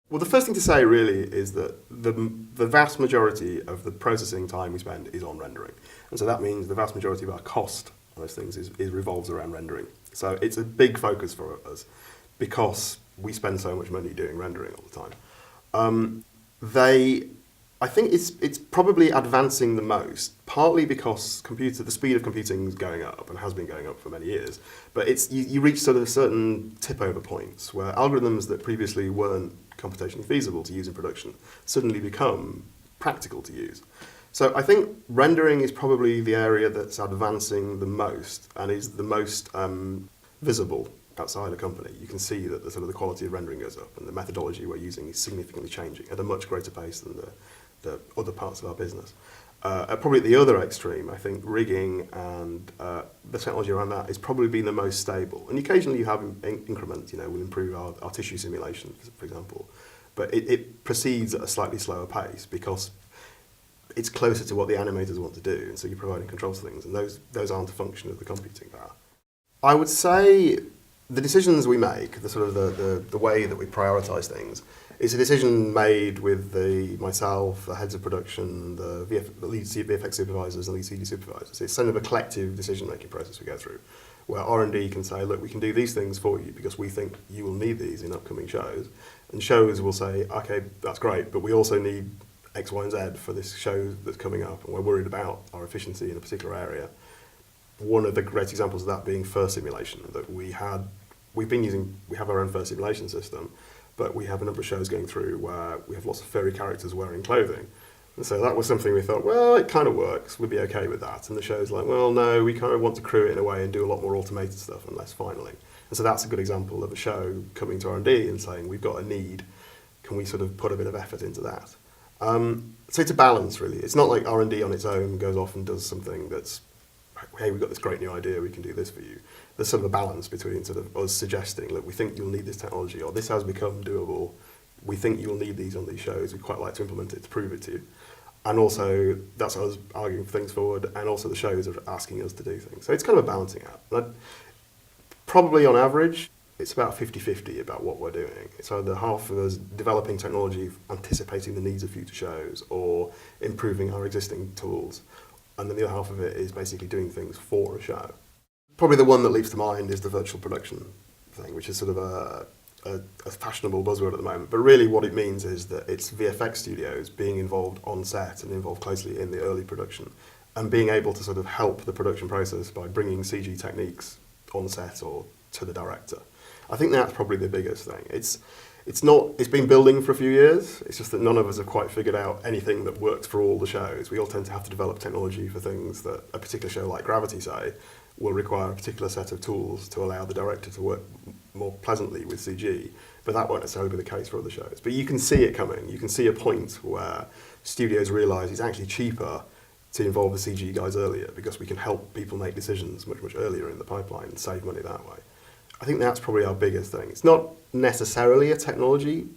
Well, the first thing to say really is that the vast majority of the processing time we spend is on rendering. And so that means the vast majority of our cost on those things is revolves around rendering. So it's a big focus for us because we spend so much money doing rendering all the time. I think it's probably advancing the most, partly because the speed of computing is going up and has been going up for many years. But you reach sort of certain tip-over points where algorithms that previously weren't computationally feasible to use in production suddenly become practical to use. So I think rendering is probably the area that's advancing the most and is the most visible outside a company. You can see that the quality of rendering goes up and the methodology we're using is significantly changing at a much greater pace than the other parts of our business. Probably at the other extreme, I think rigging and the technology around that is probably been the most stable. And occasionally you have increments, we'll improve our tissue simulation, for example. But it proceeds at a slightly slower pace because it's closer to what the animators want to do, and so you're providing controls to things, and those aren't a function of the computing power. I would say the decisions we make, the way that we prioritise things, is a decision made with myself, the heads of production, the lead VFX supervisors, and lead CD supervisors. It's kind of a collective decision-making process we go through, where R&D can say, look, we can do these things for you because we think you will need these in upcoming shows, and shows will say, okay, that's great, but we also need X, Y, and Z for this show that's coming up, and we're worried about our efficiency in a particular area. One of the great examples of that being fur simulation that we have our own fur simulation system, but we have a number of shows going through where we have lots of furry characters wearing clothing. And so that was something we thought, well, it kind of works, we'd be okay with that. And the show's like, well, no, we kind of want to crew it in a way and do a lot more automated stuff and less filing. And so that's a good example of a show coming to R&D and saying, we've got a need, can we sort of put a bit of effort into that? So it's a balance, really. It's not like R&D on its own goes off and does something that's, hey, we've got this great new idea, we can do this for you. There's sort of a balance between sort of us suggesting, look, we think you'll need this technology, or this has become doable, we think you'll need these on these shows, we'd quite like to implement it to prove it to you. And also, that's us arguing for things forward, and also the shows are asking us to do things. So it's kind of a balancing act. Probably on average, it's about 50-50 about what we're doing. It's either half of us developing technology, anticipating the needs of future shows, or improving our existing tools. And then the other half of it is basically doing things for a show. Probably the one that leaps to mind is the virtual production thing, which is sort of a fashionable buzzword at the moment. But really what it means is that it's VFX studios being involved on set and involved closely in the early production and being able to sort of help the production process by bringing CG techniques on set or to the director. I think that's probably the biggest thing. It's been building for a few years. It's just that none of us have quite figured out anything that works for all the shows. We all tend to have to develop technology for things that a particular show like Gravity, say, will require a particular set of tools to allow the director to work more pleasantly with CG, but that won't necessarily be the case for other shows. But you can see it coming. You can see a point where studios realise it's actually cheaper to involve the CG guys earlier because we can help people make decisions much, much earlier in the pipeline and save money that way. I think that's probably our biggest thing. It's not necessarily a technology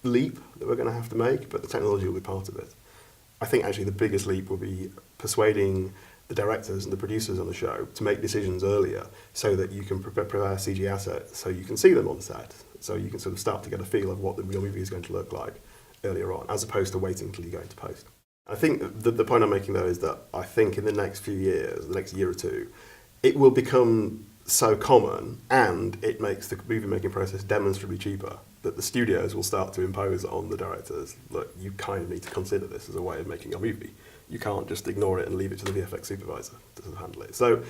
leap that we're going to have to make, but the technology will be part of it. I think actually the biggest leap will be persuading the directors and the producers on the show to make decisions earlier so that you can prepare CG assets so you can see them on set, so you can sort of start to get a feel of what the real movie is going to look like earlier on, as opposed to waiting until you go into post. I think the point I'm making though is that I think in the next few years, the next year or two, it will become so common and it makes the movie making process demonstrably cheaper that the studios will start to impose on the directors, look, you kind of need to consider this as a way of making a movie. You can't just ignore it and leave it to the VFX supervisor to handle it. So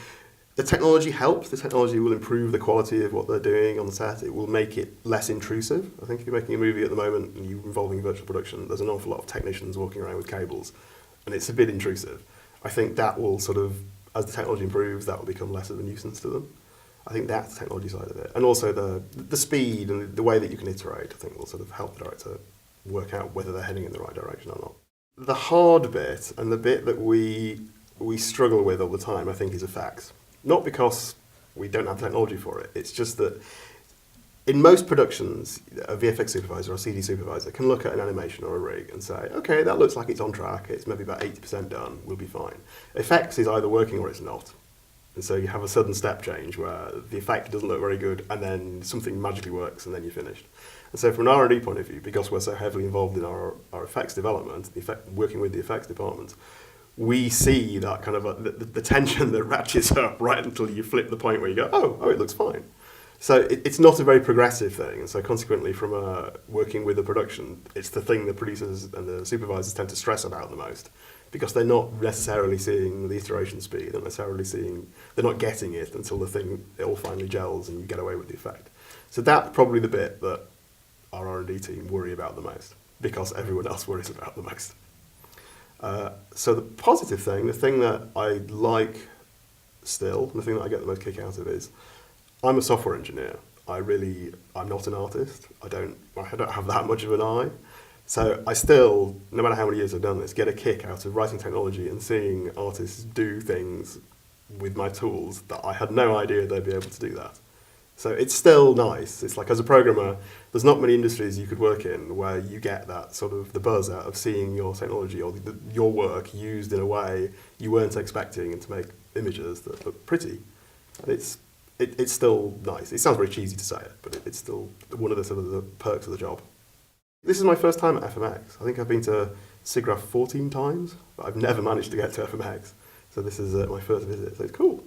the technology helps. The technology will improve the quality of what they're doing on the set. It will make it less intrusive. I think if you're making a movie at the moment and you're involving virtual production, there's an awful lot of technicians walking around with cables, and it's a bit intrusive. I think that will sort of, as the technology improves, that will become less of a nuisance to them. I think that's the technology side of it. And also the speed and the way that you can iterate, I think will sort of help the director work out whether they're heading in the right direction or not. The hard bit, and the bit that we struggle with all the time, I think, is effects. Not because we don't have technology for it, it's just that in most productions, a VFX supervisor or CD supervisor can look at an animation or a rig and say, okay, that looks like it's on track, it's maybe about 80% done, we'll be fine. Effects is either working or it's not. And so you have a sudden step change where the effect doesn't look very good, and then something magically works, and then you're finished. And so from an R&D point of view, because we're so heavily involved in our effects development, working with the effects department, we see that kind of the tension that ratchets up right until you flip the point where you go, oh, it looks fine. So it's not a very progressive thing, and so consequently from working with the production, it's the thing the producers and the supervisors tend to stress about the most, because they're not necessarily seeing the iteration speed, they're not getting it until it all finally gels and you get away with the effect. So that's probably the bit that our R&D team worry about the most, because everyone else worries about the most. So the positive thing, the thing that I like still, the thing that I get the most kick out of is, I'm a software engineer. I'm not an artist. I don't have that much of an eye. So I still, no matter how many years I've done this, get a kick out of writing technology and seeing artists do things with my tools that I had no idea they'd be able to do that. So it's still nice. It's like, as a programmer, there's not many industries you could work in where you get that sort of the buzz out of seeing your technology or your work used in a way you weren't expecting, and to make images that look pretty. And it's still nice. It sounds very cheesy to say it, but it's still one of the sort of the perks of the job. This is my first time at FMX. I think I've been to SIGGRAPH 14 times, but I've never managed to get to FMX. So this is my first visit, so it's cool.